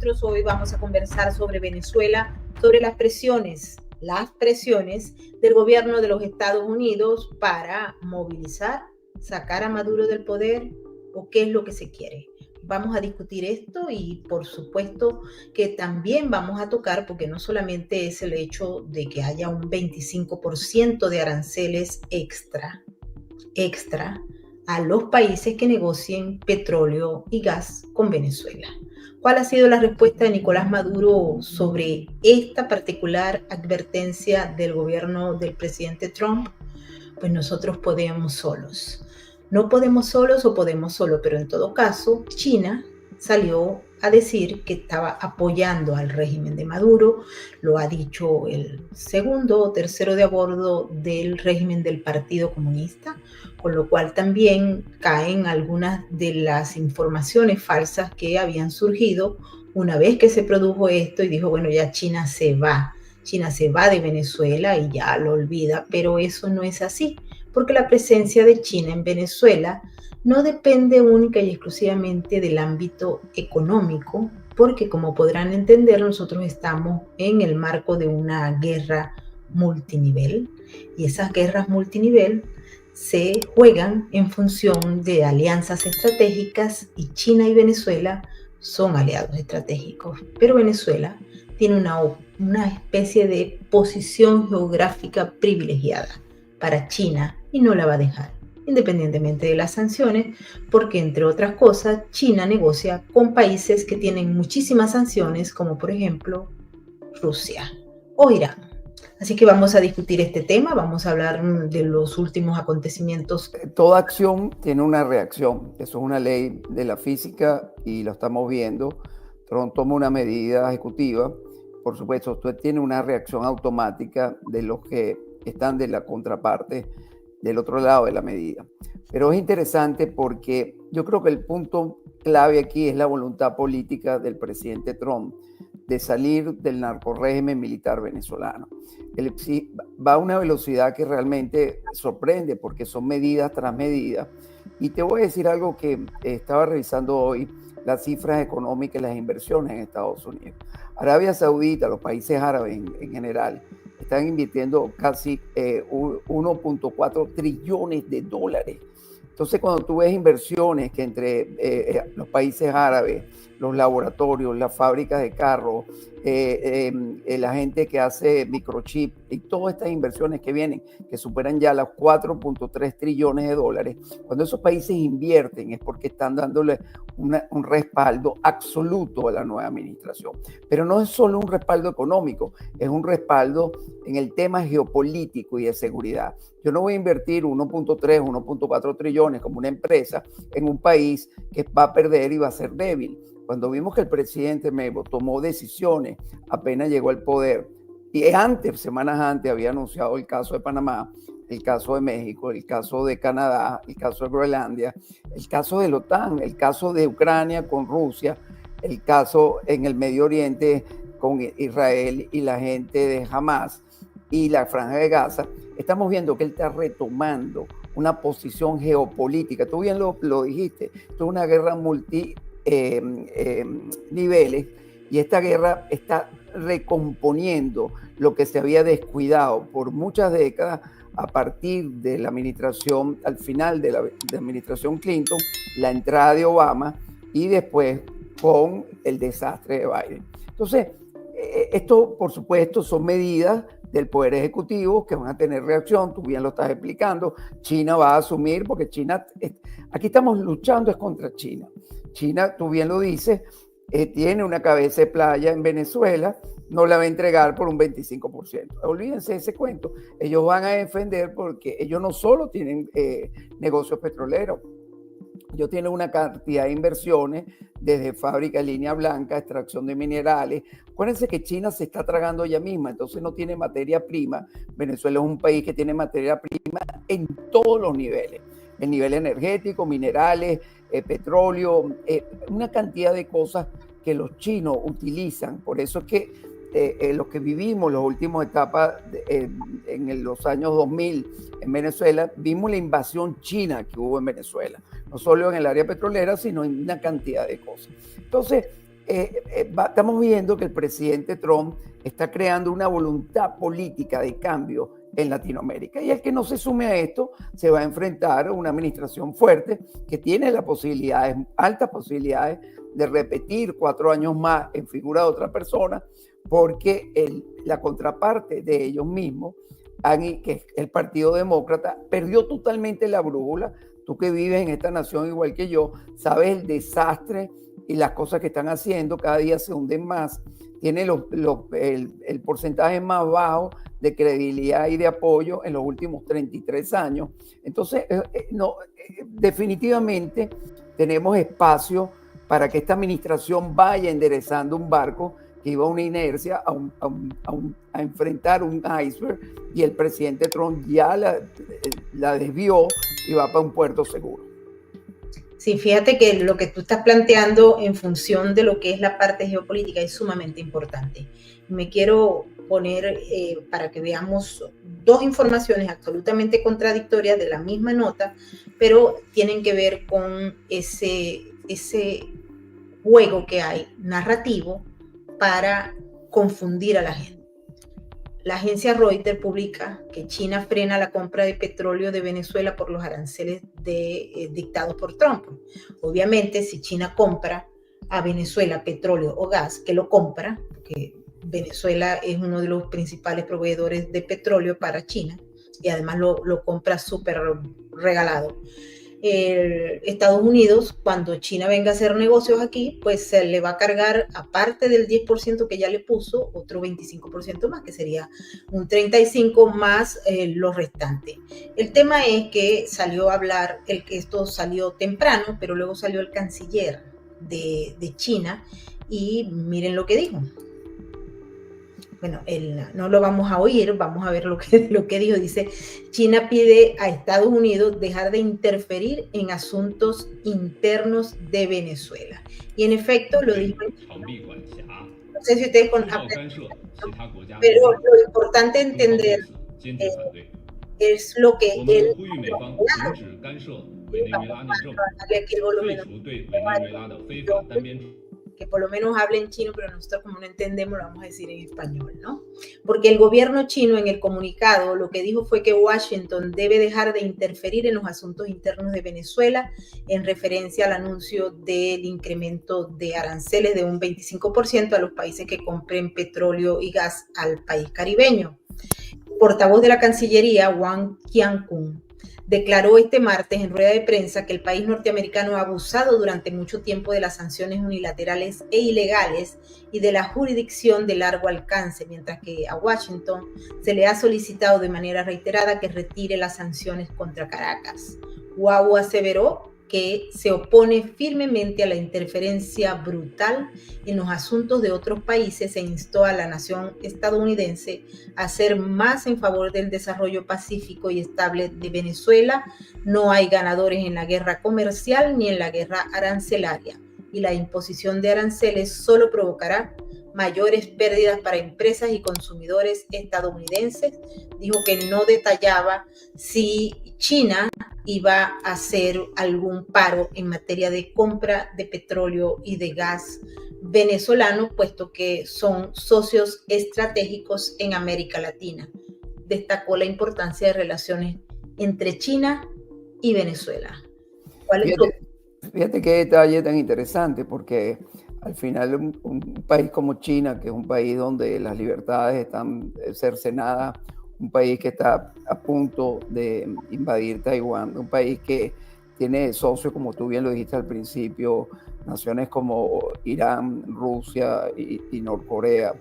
encuentros. Hoy vamos a conversar sobre Venezuela, sobre las presiones del gobierno de los Estados Unidos para movilizar, sacar a Maduro del poder, o qué es lo que se quiere. Vamos a discutir esto y por supuesto que también vamos a tocar, porque no solamente es el hecho de que haya un 25% de aranceles extra a los países que negocien petróleo y gas con Venezuela. ¿Cuál ha sido la respuesta de Nicolás Maduro sobre esta particular advertencia del gobierno del presidente Trump? Pues nosotros podemos solos. No podemos solos o podemos solo, pero en todo caso, China salió a decir que estaba apoyando al régimen de Maduro. Lo ha dicho el segundo o tercero de a bordo del régimen del Partido Comunista, con lo cual también caen algunas de las informaciones falsas que habían surgido una vez que se produjo esto y dijo, bueno, ya China se va de Venezuela y ya lo olvida, pero eso no es así, porque la presencia de China en Venezuela no depende única y exclusivamente del ámbito económico, porque como podrán entender, nosotros estamos en el marco de una guerra multinivel y esas guerras multinivel se juegan en función de alianzas estratégicas y China y Venezuela son aliados estratégicos, pero Venezuela tiene una especie de posición geográfica privilegiada para China y no la va a dejar, independientemente de las sanciones, porque entre otras cosas China negocia con países que tienen muchísimas sanciones, como por ejemplo Rusia o Irán. Así que vamos a discutir este tema, vamos a hablar de los últimos acontecimientos. Toda acción tiene una reacción, eso es una ley de la física y lo estamos viendo. Trump toma una medida ejecutiva, por supuesto, usted tiene una reacción automática de los que están de la contraparte del otro lado de la medida. Pero es interesante porque yo creo que el punto clave aquí es la voluntad política del presidente Trump de salir del narcorrégimen militar venezolano. Él va a una velocidad que realmente sorprende porque son medidas tras medidas. Y te voy a decir algo que estaba revisando hoy, las cifras económicas y las inversiones en Estados Unidos. Arabia Saudita, los países árabes en general, están invirtiendo casi 1.4 trillones de dólares. Entonces, cuando tú ves inversiones que entre los países árabes, los laboratorios, las fábricas de carros, la gente que hace microchip y todas estas inversiones que vienen, que superan ya los 4.3 trillones de dólares, cuando esos países invierten es porque están dándole un respaldo absoluto a la nueva administración. Pero no es solo un respaldo económico, es un respaldo en el tema geopolítico y de seguridad. Yo no voy a invertir 1.3, 1.4 trillones como una empresa en un país que va a perder y va a ser débil. Cuando vimos que el presidente Mebo tomó decisiones apenas llegó al poder, y semanas antes había anunciado el caso de Panamá, el caso de México, el caso de Canadá, el caso de Groenlandia, el caso de la OTAN, el caso de Ucrania con Rusia, el caso en el Medio Oriente con Israel y la gente de Hamas y la Franja de Gaza, estamos viendo que él está retomando una posición geopolítica. Tú bien lo dijiste, esto es una guerra niveles y esta guerra está recomponiendo lo que se había descuidado por muchas décadas a partir de la administración, al final de la administración Clinton, la entrada de Obama y después con el desastre de Biden. Entonces, esto por supuesto son medidas del Poder Ejecutivo que van a tener reacción, tú bien lo estás explicando, China va a asumir, porque China, aquí estamos luchando es contra China. China, tú bien lo dices, tiene una cabeza de playa en Venezuela, no la va a entregar por un 25%. Olvídense de ese cuento. Ellos van a defender porque ellos no solo tienen negocios petroleros, ellos tienen una cantidad de inversiones desde fábrica de línea blanca, extracción de minerales. Acuérdense que China se está tragando ella misma, entonces no tiene materia prima. Venezuela es un país que tiene materia prima en todos los niveles. El nivel energético, minerales, petróleo, una cantidad de cosas que los chinos utilizan. Por eso es que los que vivimos las últimas etapas en los años 2000 en Venezuela, vimos la invasión china que hubo en Venezuela, no solo en el área petrolera, sino en una cantidad de cosas. Entonces, estamos viendo que el presidente Trump está creando una voluntad política de cambio en Latinoamérica. Y el que no se sume a esto se va a enfrentar a una administración fuerte que tiene las posibilidades, altas posibilidades, de repetir 4 años más en figura de otra persona, porque la contraparte de ellos mismos, que es el Partido Demócrata, perdió totalmente la brújula. Tú que vives en esta nación igual que yo, sabes el desastre y las cosas que están haciendo, cada día se hunden más. Tiene el porcentaje más bajo de credibilidad y de apoyo en los últimos 33 años. Entonces, definitivamente tenemos espacio para que esta administración vaya enderezando un barco que iba a una inercia, a enfrentar un iceberg, y el presidente Trump ya la desvió y va para un puerto seguro. Sí, fíjate que lo que tú estás planteando en función de lo que es la parte geopolítica es sumamente importante. Me quiero poner para que veamos dos informaciones absolutamente contradictorias de la misma nota, pero tienen que ver con ese juego que hay narrativo para confundir a la gente. La agencia Reuters publica que China frena la compra de petróleo de Venezuela por los aranceles dictados por Trump. Obviamente, si China compra a Venezuela petróleo o gas, que lo compra, porque Venezuela es uno de los principales proveedores de petróleo para China y además lo compra súper regalado. Estados Unidos, cuando China venga a hacer negocios aquí, pues se le va a cargar, aparte del 10% que ya le puso, otro 25% más, que sería un 35% más lo restante. El tema es que salió a hablar, esto salió temprano, pero luego salió el canciller de China y miren lo que dijo. Bueno, no lo vamos a oír, vamos a ver lo que dijo. Dice, China pide a Estados Unidos dejar de interferir en asuntos internos de Venezuela. Y en efecto lo dijo. No sé si ustedes pero lo importante entender es lo que él... que por lo menos hable en chino, pero nosotros como no entendemos lo vamos a decir en español, ¿no? Porque el gobierno chino en el comunicado lo que dijo fue que Washington debe dejar de interferir en los asuntos internos de Venezuela en referencia al anuncio del incremento de aranceles de un 25% a los países que compren petróleo y gas al país caribeño. El portavoz de la Cancillería, Wang Qiankun, declaró este martes en rueda de prensa que el país norteamericano ha abusado durante mucho tiempo de las sanciones unilaterales e ilegales y de la jurisdicción de largo alcance, mientras que a Washington se le ha solicitado de manera reiterada que retire las sanciones contra Caracas. Guau aseveró que se opone firmemente a la interferencia brutal en los asuntos de otros países e instó a la nación estadounidense a hacer más en favor del desarrollo pacífico y estable de Venezuela. No hay ganadores en la guerra comercial ni en la guerra arancelaria, y la imposición de aranceles solo provocará mayores pérdidas para empresas y consumidores estadounidenses. Dijo que no detallaba si China iba a hacer algún paro en materia de compra de petróleo y de gas venezolano, puesto que son socios estratégicos en América Latina. Destacó la importancia de relaciones entre China y Venezuela. ¿Cuál es fíjate qué detalle tan interesante, porque al final un país como China, que es un país donde las libertades están cercenadas, un país que está a punto de invadir Taiwán, un país que tiene socios, como tú bien lo dijiste al principio, naciones como Irán, Rusia y Norcorea,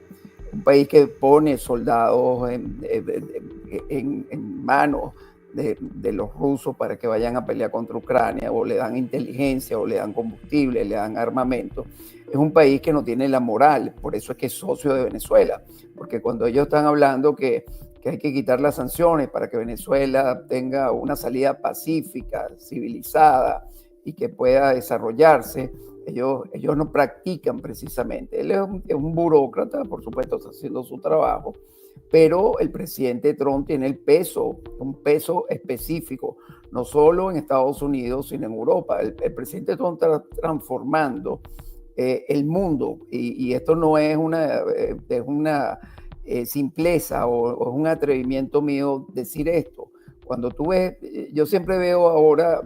un país que pone soldados en manos de los rusos para que vayan a pelear contra Ucrania, o le dan inteligencia, o le dan combustible, le dan armamento. Es un país que no tiene la moral, por eso es que es socio de Venezuela, porque cuando ellos están hablando que hay que quitar las sanciones para que Venezuela tenga una salida pacífica, civilizada y que pueda desarrollarse, ellos no practican precisamente. Él es un burócrata, por supuesto, está haciendo su trabajo, pero el presidente Trump tiene un peso específico, no solo en Estados Unidos, sino en Europa. El presidente Trump está transformando el mundo, y esto no es una simpleza o un atrevimiento mío decir esto. Cuando tú ves, yo siempre veo ahora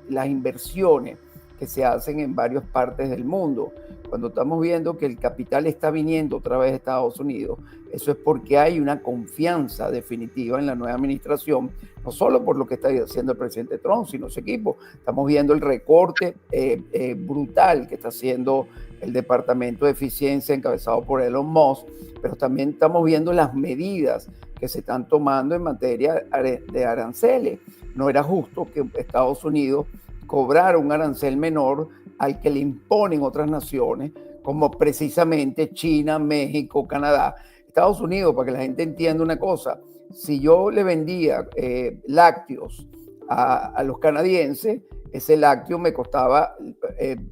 las inversiones que se hacen en varias partes del mundo. Cuando estamos viendo que el capital está viniendo otra vez a Estados Unidos, eso es porque hay una confianza definitiva en la nueva administración, no solo por lo que está haciendo el presidente Trump, sino su equipo. Estamos viendo el recorte brutal que está haciendo el Departamento de Eficiencia encabezado por Elon Musk, pero también estamos viendo las medidas que se están tomando en materia de aranceles. No era justo que Estados Unidos cobrara un arancel menor al que le imponen otras naciones, como precisamente China, México, Canadá. Estados Unidos, para que la gente entienda una cosa, si yo le vendía lácteos a los canadienses, ese lácteo me costaba,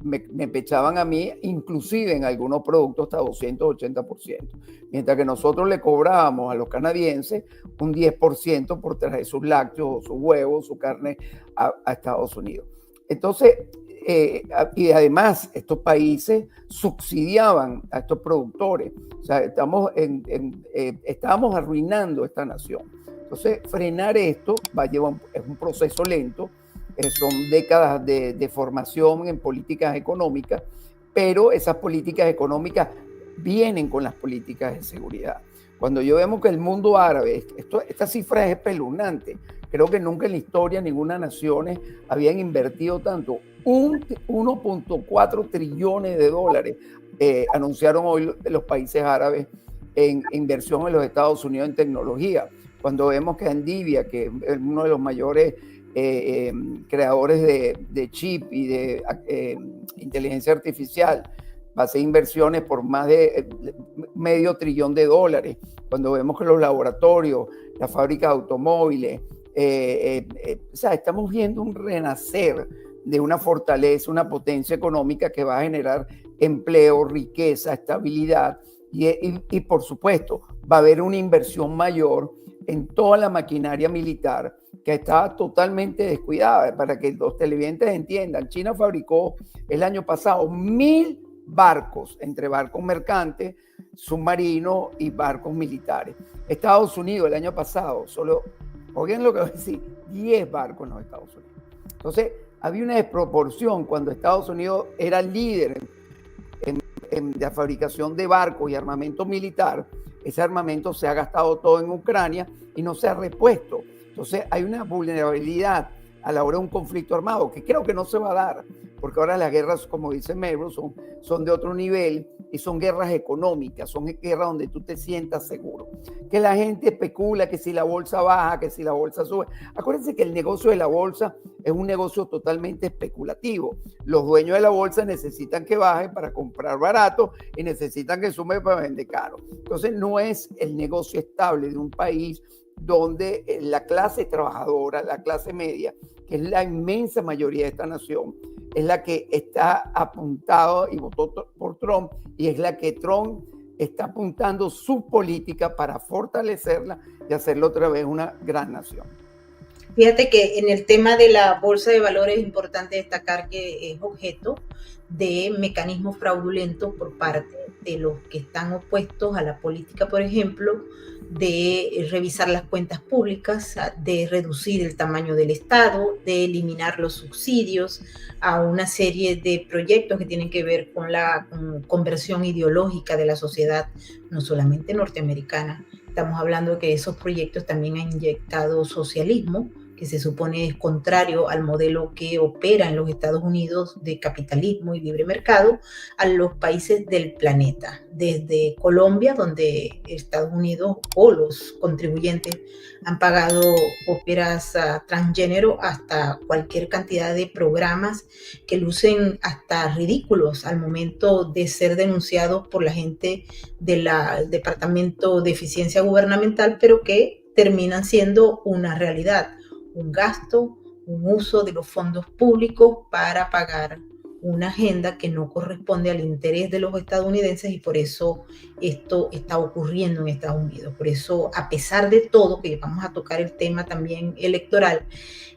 me pechaban a mí, inclusive en algunos productos hasta 280%, mientras que nosotros le cobrábamos a los canadienses un 10% por traer sus lácteos, sus huevos, su carne a Estados Unidos. Entonces, y además estos países subsidiaban a estos productores. O sea, estábamos arruinando esta nación. Entonces, frenar esto es un proceso lento, son décadas de formación en políticas económicas, pero esas políticas económicas vienen con las políticas de seguridad. Cuando yo vemos que el mundo árabe, esta cifra es espeluznante, creo que nunca en la historia ninguna nación habían invertido tanto, 1.4 trillones de dólares anunciaron hoy los países árabes en inversión en los Estados Unidos en tecnología. Cuando vemos que Nvidia, que es uno de los mayores creadores de chip y de inteligencia artificial, va a hacer inversiones por más de $500 billion. Cuando vemos que los laboratorios, las fábricas de automóviles, o sea, estamos viendo un renacer de una fortaleza, una potencia económica que va a generar empleo, riqueza, estabilidad y por supuesto va a haber una inversión mayor en toda la maquinaria militar que está totalmente descuidada. Para que los televidentes entiendan, China fabricó el año pasado 1.000 barcos, entre barcos mercantes, submarinos y barcos militares. Estados Unidos el año pasado, oigan lo que voy a decir, 10 barcos en los Estados Unidos. Entonces, había una desproporción cuando Estados Unidos era líder en la fabricación de barcos y armamento militar. Ese armamento se ha gastado todo en Ucrania y no se ha repuesto. Entonces hay una vulnerabilidad a la hora de un conflicto armado que creo que no se va a dar, porque ahora las guerras, como dice Mabel, son de otro nivel y son guerras económicas, son guerras donde tú te sientas seguro. Que la gente especula que si la bolsa baja, que si la bolsa sube. Acuérdense que el negocio de la bolsa es un negocio totalmente especulativo. Los dueños de la bolsa necesitan que baje para comprar barato y necesitan que sume para vender caro. Entonces no es el negocio estable de un país donde la clase trabajadora, la clase media, que es la inmensa mayoría de esta nación, es la que está apuntado y votó por Trump, y es la que Trump está apuntando su política para fortalecerla y hacerla otra vez una gran nación. Fíjate que en el tema de la bolsa de valores es importante destacar que es objeto de mecanismos fraudulentos por parte de los que están opuestos a la política, por ejemplo, de revisar las cuentas públicas, de reducir el tamaño del Estado, de eliminar los subsidios a una serie de proyectos que tienen que ver con la conversión ideológica de la sociedad, no solamente norteamericana. Estamos hablando de que esos proyectos también han inyectado socialismo, que se supone es contrario al modelo que opera en los Estados Unidos de capitalismo y libre mercado, a los países del planeta, desde Colombia, donde Estados Unidos o los contribuyentes han pagado óperas transgénero, hasta cualquier cantidad de programas que lucen hasta ridículos al momento de ser denunciados por la gente del Departamento de Eficiencia Gubernamental, pero que terminan siendo una realidad. Un gasto, un uso de los fondos públicos para pagar una agenda que no corresponde al interés de los estadounidenses, y por eso esto está ocurriendo en Estados Unidos. Por eso, a pesar de todo, que vamos a tocar el tema también electoral,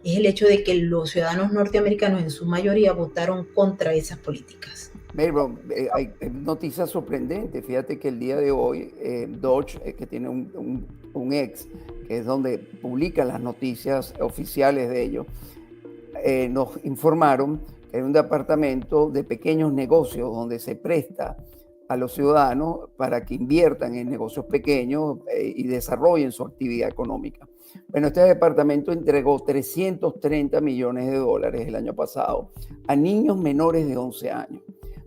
es el hecho de que los ciudadanos norteamericanos en su mayoría votaron contra esas políticas. Melbourne, hay noticias sorprendentes. Fíjate que el día de hoy, Dodge, que tiene un ex, que es donde publican las noticias oficiales de ellos, nos informaron que hay un departamento de pequeños negocios donde se presta a los ciudadanos para que inviertan en negocios pequeños y desarrollen su actividad económica. Bueno, este departamento entregó 330 millones de dólares el año pasado a niños menores de 11 años.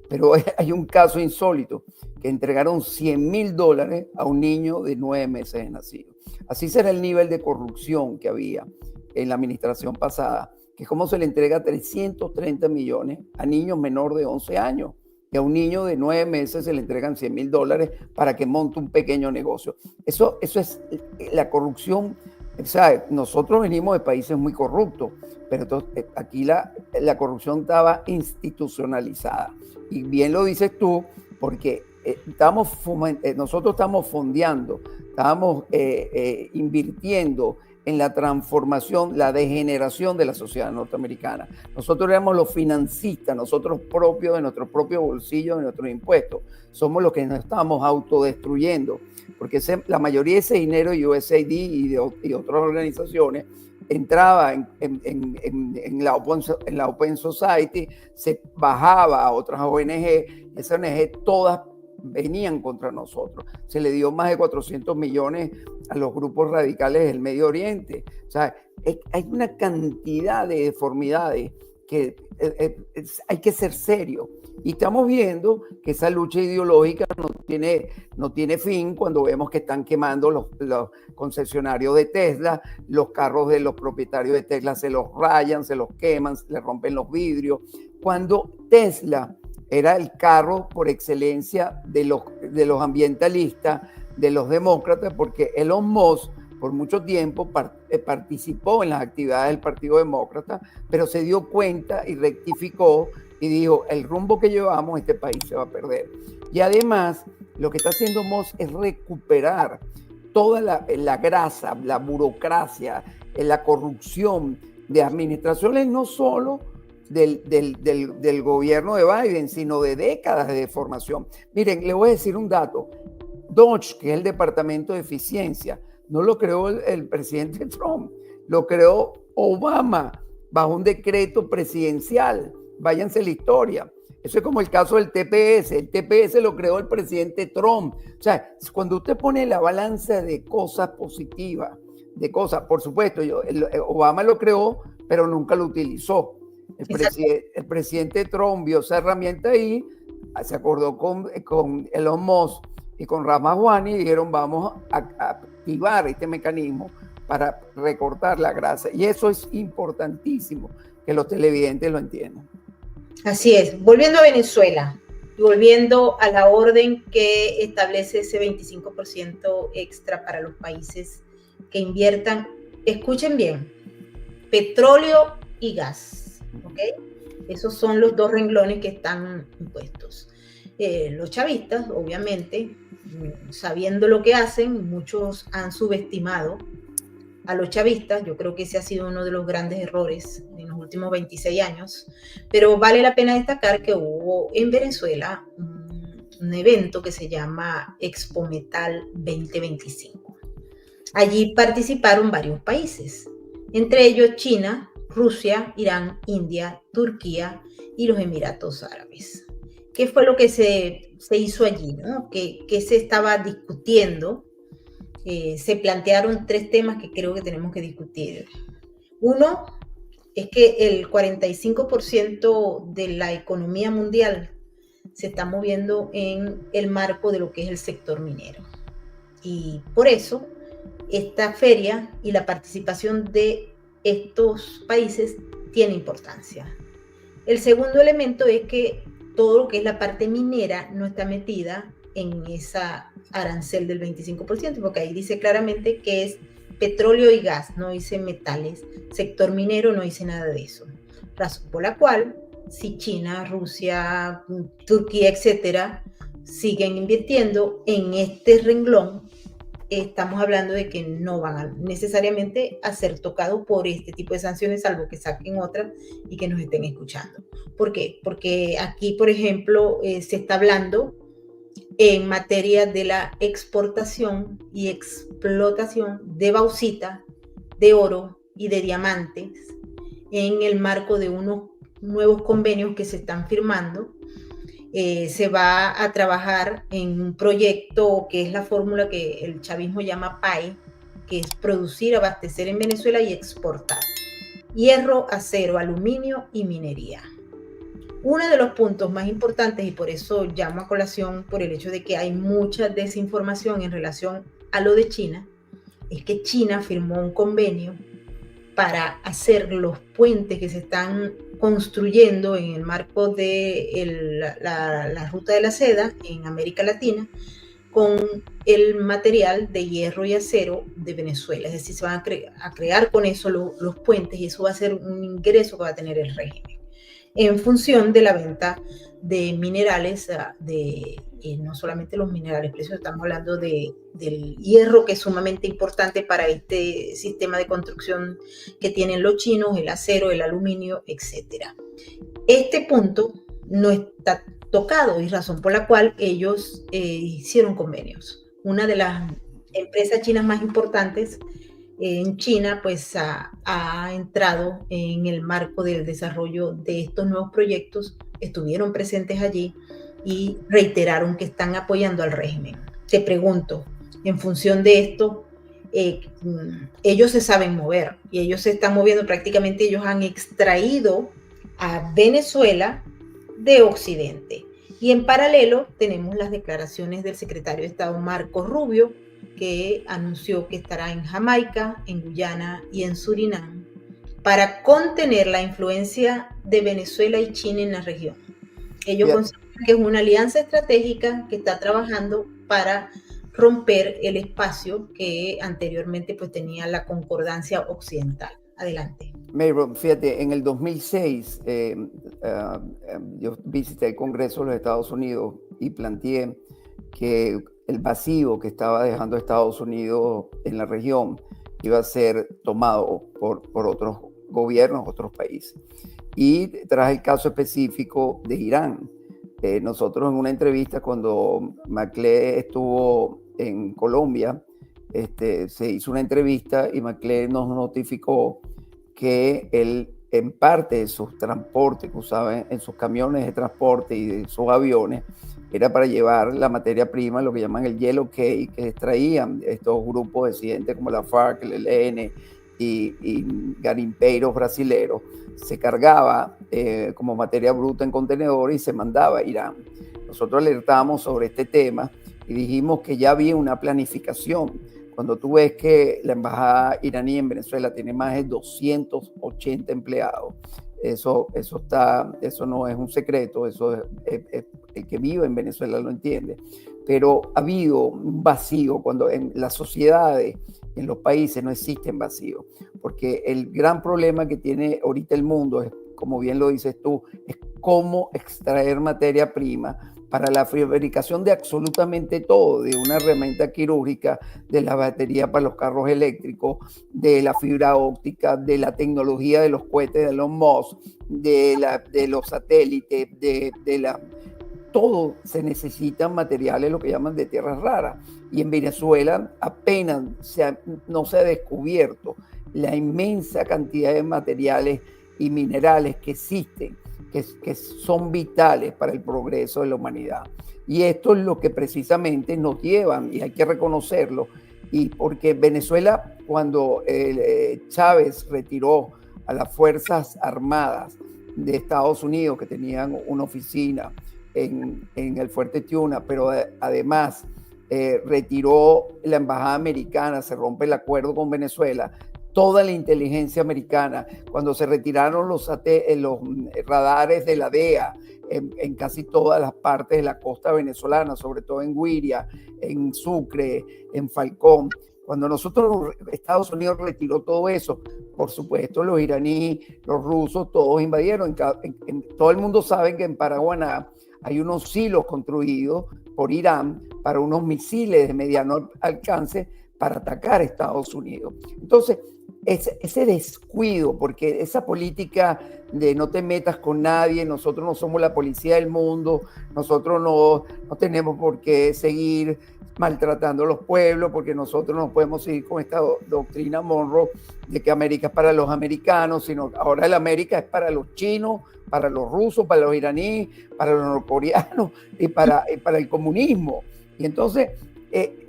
Pero hay un caso insólito, que entregaron $100,000 a un niño de 9 meses de nacido. Así será el nivel de corrupción que había en la administración pasada, que es como se le entrega 330 millones a niños menores de 11 años. Y a un niño de 9 meses se le entregan $100,000 para que monte un pequeño negocio. Eso es la corrupción. O sea, nosotros venimos de países muy corruptos, pero entonces, aquí la corrupción estaba institucionalizada. Y bien lo dices tú, porque nosotros estamos fondeando, estamos invirtiendo en la transformación, la degeneración de la sociedad norteamericana. Nosotros éramos los financistas, nosotros propios de nuestro propio bolsillo, de nuestros impuestos. Somos los que nos estamos autodestruyendo, porque la mayoría de ese dinero, USAID y otras organizaciones, entraba en la Open Society, se bajaba a otras ONG, esas ONG todas venían contra nosotros. Se le dio más de 400 millones a los grupos radicales del Medio Oriente. O sea, hay una cantidad de deformidades que hay que ser serio. Y estamos viendo que esa lucha ideológica no tiene fin cuando vemos que están quemando los concesionarios de Tesla, los carros de los propietarios de Tesla se los rayan, se los queman, le rompen los vidrios. Cuando Tesla era el carro por excelencia de los ambientalistas, de los demócratas, porque Elon Musk por mucho tiempo participó en las actividades del Partido Demócrata, pero se dio cuenta y rectificó y dijo, el rumbo que llevamos, este país se va a perder. Y además, lo que está haciendo Musk es recuperar toda la grasa, la burocracia, la corrupción de administraciones, no solo del gobierno de Biden, sino de décadas de formación. Miren, le voy a decir un dato. Dodge, que es el Departamento de Eficiencia, no lo creó el presidente Trump, lo creó Obama bajo un decreto presidencial. Váyanse a la historia. Eso es como el caso del TPS. El TPS lo creó el presidente Trump. O sea, cuando usted pone la balanza de cosas positivas, por supuesto, Obama lo creó, pero nunca lo utilizó. El presidente Trump vio esa herramienta ahí, se acordó con Elon Musk y con Ramaswamy y dijeron, vamos a activar este mecanismo para recortar la grasa. Y eso es importantísimo que los televidentes lo entiendan. Así es. Volviendo a Venezuela, volviendo a la orden que establece ese 25% extra para los países que inviertan, escuchen bien, petróleo y gas, ¿ok? Esos son los dos renglones que están impuestos. Los chavistas, obviamente, sabiendo lo que hacen, muchos han subestimado a los chavistas. Yo creo que ese ha sido uno de los grandes errores en los últimos 26 años, pero vale la pena destacar que hubo en Venezuela un evento que se llama Expo Metal 2025. Allí participaron varios países, entre ellos China, Rusia, Irán, India, Turquía y los Emiratos Árabes. ¿Qué fue lo que se hizo allí, ¿no? ¿Qué se estaba discutiendo? Se plantearon 3 temas que creo que tenemos que discutir. Uno es que el 45% de la economía mundial se está moviendo en el marco de lo que es el sector minero. Y por eso esta feria y la participación de estos países tiene importancia. El segundo elemento es que todo lo que es la parte minera no está metida en esa arancel del 25%, porque ahí dice claramente que es petróleo y gas, no dice metales, sector minero no dice nada de eso. Razón por la cual, si China, Rusia, Turquía, etcétera, siguen invirtiendo en este renglón, estamos hablando de que no van a necesariamente a ser tocados por este tipo de sanciones, salvo que saquen otras y que nos estén escuchando. ¿Por qué? Porque aquí, por ejemplo, se está hablando en materia de la exportación y explotación de bauxita, de oro y de diamantes en el marco de unos nuevos convenios que se están firmando. Se va a trabajar en un proyecto que es la fórmula que el chavismo llama PAI, que es producir, abastecer en Venezuela y exportar hierro, acero, aluminio y minería. Uno de los puntos más importantes, y por eso llamo a colación por el hecho de que hay mucha desinformación en relación a lo de China, es que China firmó un convenio para hacer los puentes que se están construyendo en el marco de la ruta de la seda en América Latina con el material de hierro y acero de Venezuela. Es decir, se van a crear con eso los puentes y eso va a ser un ingreso que va a tener el régimen en función de la venta de minerales, no solamente los minerales preciosos, estamos hablando del hierro, que es sumamente importante para este sistema de construcción que tienen los chinos, el acero, el aluminio, etc. Este punto no está tocado y razón por la cual ellos hicieron convenios. Una de las empresas chinas más importantes en China pues ha entrado en el marco del desarrollo de estos nuevos proyectos, estuvieron presentes allí y reiteraron que están apoyando al régimen. Te pregunto, en función de esto, ellos se saben mover y ellos se están moviendo, prácticamente ellos han extraído a Venezuela de Occidente. Y en paralelo tenemos las declaraciones del secretario de Estado Marco Rubio, que anunció que estará en Jamaica, en Guyana y en Surinam para contener la influencia de Venezuela y China en la región. Ellos consideran que es una alianza estratégica que está trabajando para romper el espacio que anteriormente pues tenía la concordancia occidental. Adelante. Mayron, fíjate, en el 2006 yo visité el Congreso de los Estados Unidos y planteé que el vacío que estaba dejando Estados Unidos en la región iba a ser tomado por otros gobiernos, otros países. Y traje el caso específico de Irán. Nosotros en una entrevista cuando Maclé estuvo en Colombia, se hizo una entrevista y Maclé nos notificó que él, en parte de sus transportes que usaba en sus camiones de transporte y de sus aviones, era para llevar la materia prima, lo que llaman el yellow cake, que extraían estos grupos disidentes como la FARC, el ELN y garimpeiros brasileros. Se cargaba como materia bruta en contenedores y se mandaba a Irán. Nosotros alertamos sobre este tema y dijimos que ya había una planificación. Cuando tú ves que la embajada iraní en Venezuela tiene más de 280 empleados, eso no es un secreto, eso es el que vive en Venezuela lo entiende. Pero ha habido un vacío cuando en las sociedades, en los países no existen vacíos, porque el gran problema que tiene ahorita el mundo es, como bien lo dices tú, es cómo extraer materia prima para la fabricación de absolutamente todo, de una herramienta quirúrgica, de la batería para los carros eléctricos, de la fibra óptica, de la tecnología de los cohetes de Elon Musk, de los satélites, todo se necesitan materiales, lo que llaman de tierras raras. Y en Venezuela apenas no se ha descubierto la inmensa cantidad de materiales y minerales que existen, que son vitales para el progreso de la humanidad. Y esto es lo que precisamente nos llevan, y hay que reconocerlo, y porque Venezuela, cuando Chávez retiró a las Fuerzas Armadas de Estados Unidos, que tenían una oficina en el Fuerte Tiuna, pero además retiró la embajada americana, se rompe el acuerdo con Venezuela, toda la inteligencia americana, cuando se retiraron los radares de la DEA en casi todas las partes de la costa venezolana, sobre todo en Guiria, en Sucre, en Falcón. Cuando Estados Unidos retiró todo eso, por supuesto los iraníes, los rusos, todos invadieron. Todo el mundo sabe que en Paraguaná hay unos silos construidos por Irán para unos misiles de mediano alcance para atacar a Estados Unidos. Entonces, ese descuido, porque esa política de no te metas con nadie, nosotros no somos la policía del mundo, nosotros no tenemos por qué seguir maltratando a los pueblos, porque nosotros no podemos seguir con esta doctrina Monroe de que América es para los americanos, sino ahora el América es para los chinos, para los rusos, para los iraníes, para los norcoreanos y para el comunismo. Y entonces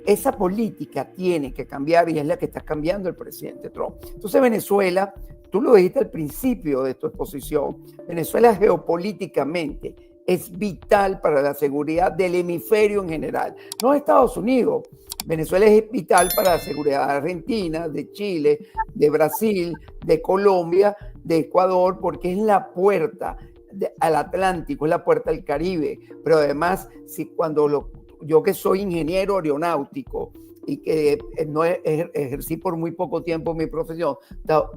esa política tiene que cambiar y es la que está cambiando el presidente Trump. Entonces Venezuela, tú lo dijiste al principio de tu exposición, Venezuela geopolíticamente es vital para la seguridad del hemisferio en general, no Estados Unidos. Venezuela es vital para la seguridad de Argentina, de Chile, de Brasil, de Colombia, de Ecuador, porque es la puerta al Atlántico, es la puerta al Caribe. Pero además, yo que soy ingeniero aeronáutico y que no ejercí por muy poco tiempo mi profesión,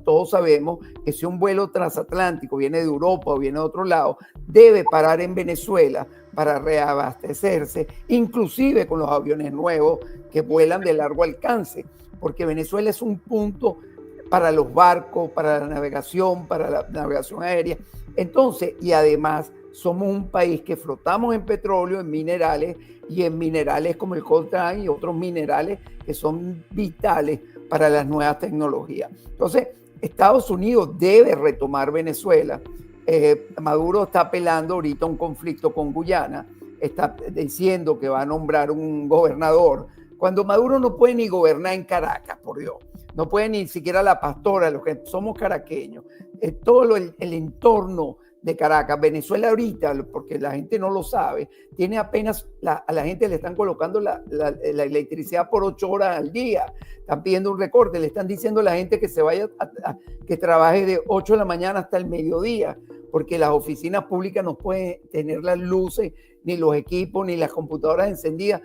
todos sabemos que si un vuelo transatlántico viene de Europa o viene de otro lado, debe parar en Venezuela para reabastecerse, inclusive con los aviones nuevos que vuelan de largo alcance, porque Venezuela es un punto para los barcos, para la navegación aérea. Entonces, y además somos un país que flotamos en petróleo, en minerales, y en minerales como el coltán y otros minerales que son vitales para las nuevas tecnologías. Entonces, Estados Unidos debe retomar Venezuela. Maduro está apelando ahorita a un conflicto con Guyana, está diciendo que va a nombrar un gobernador, cuando Maduro no puede ni gobernar en Caracas, por Dios. No puede ni siquiera la Pastora, los que somos caraqueños. Todo el entorno de Caracas, Venezuela ahorita, porque la gente no lo sabe, tiene apenas, a la gente le están colocando la electricidad por 8 horas al día, están pidiendo un recorte, le están diciendo a la gente que se vaya, que trabaje de 8 de la mañana hasta el mediodía, porque las oficinas públicas no pueden tener las luces, ni los equipos, ni las computadoras encendidas,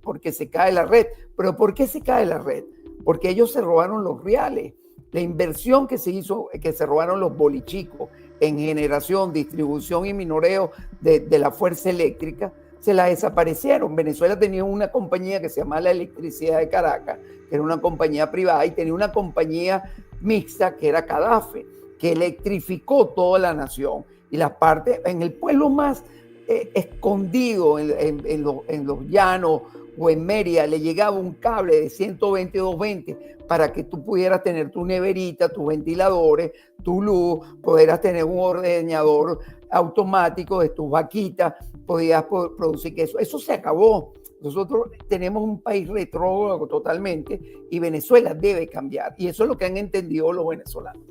porque se cae la red. ¿Pero por qué se cae la red? Porque ellos se robaron los reales. La inversión que se hizo, que se robaron los bolichicos en generación, distribución y minoreo de la fuerza eléctrica, se la desaparecieron. Venezuela tenía una compañía que se llamaba la Electricidad de Caracas, que era una compañía privada, y tenía una compañía mixta que era Cadafe, que electrificó toda la nación. Y las partes, en el pueblo más escondido, en los llanos o en Mérida, le llegaba un cable de 120 220 para que tú pudieras tener tu neverita, tus ventiladores, tu luz, pudieras tener un ordeñador automático de tus vaquitas, podías producir queso. Eso se acabó. Nosotros tenemos un país retrógrado totalmente y Venezuela debe cambiar. Y eso es lo que han entendido los venezolanos.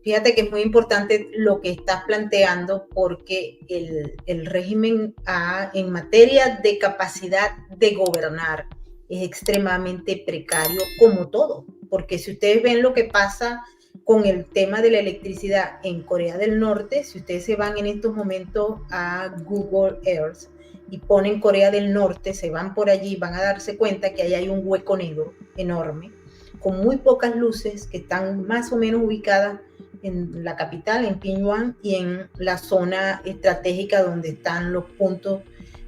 Fíjate que es muy importante lo que estás planteando porque el régimen en materia de capacidad de gobernar es extremadamente precario como todo, porque si ustedes ven lo que pasa con el tema de la electricidad en Corea del Norte, si ustedes se van en estos momentos a Google Earth y ponen Corea del Norte, se van por allí, van a darse cuenta que ahí hay un hueco negro enorme, con muy pocas luces que están más o menos ubicadas en la capital, en Pyongyang, y en la zona estratégica donde están los puntos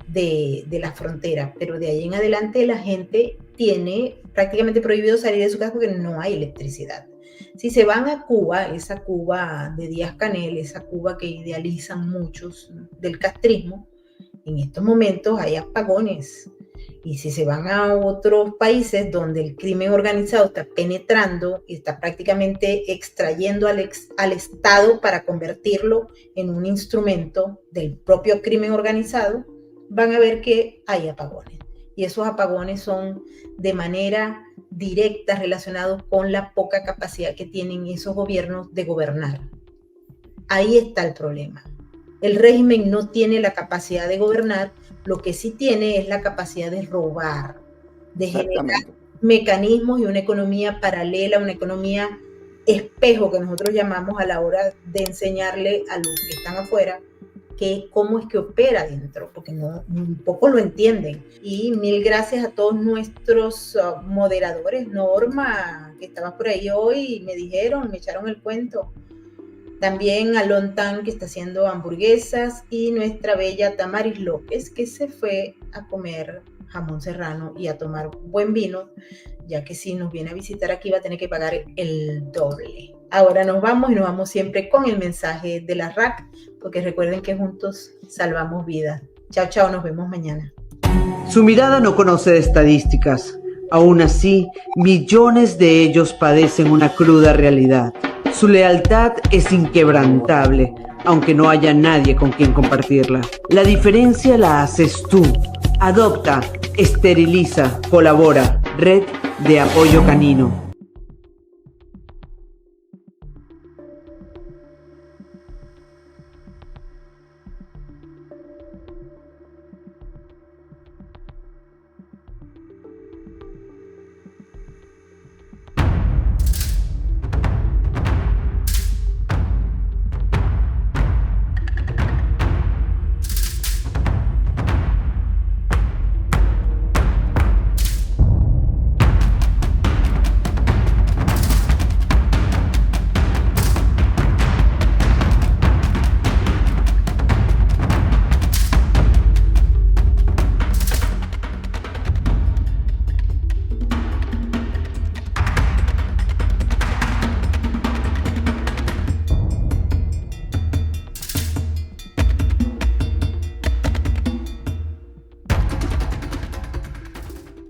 de la frontera. Pero de ahí en adelante la gente tiene prácticamente prohibido salir de su casa porque no hay electricidad. Si se van a Cuba, esa Cuba de Díaz-Canel, esa Cuba que idealizan muchos del castrismo, en estos momentos hay apagones. Y si se van a otros países donde el crimen organizado está penetrando y está prácticamente extrayendo al Estado para convertirlo en un instrumento del propio crimen organizado, van a ver que hay apagones. Y esos apagones son de manera directa relacionados con la poca capacidad que tienen esos gobiernos de gobernar. Ahí está el problema. El régimen no tiene la capacidad de gobernar, lo que sí tiene es la capacidad de robar, de generar mecanismos y una economía paralela, una economía espejo que nosotros llamamos a la hora de enseñarle a los que están afuera cómo es que opera dentro, porque un poco lo entienden. Y mil gracias a todos nuestros moderadores. Norma, que estabas por ahí hoy, me echaron el cuento. También a Lontan, que está haciendo hamburguesas, y nuestra bella Tamaris López, que se fue a comer jamón serrano y a tomar buen vino, ya que si nos viene a visitar aquí va a tener que pagar el doble. Ahora nos vamos y nos vamos siempre con el mensaje de la RAC, porque recuerden que juntos salvamos vidas. Chao, chao, nos vemos mañana. Su mirada no conoce de estadísticas. Aún así, millones de ellos padecen una cruda realidad. Su lealtad es inquebrantable, aunque no haya nadie con quien compartirla. La diferencia la haces tú. Adopta, esteriliza, colabora. Red de Apoyo Canino.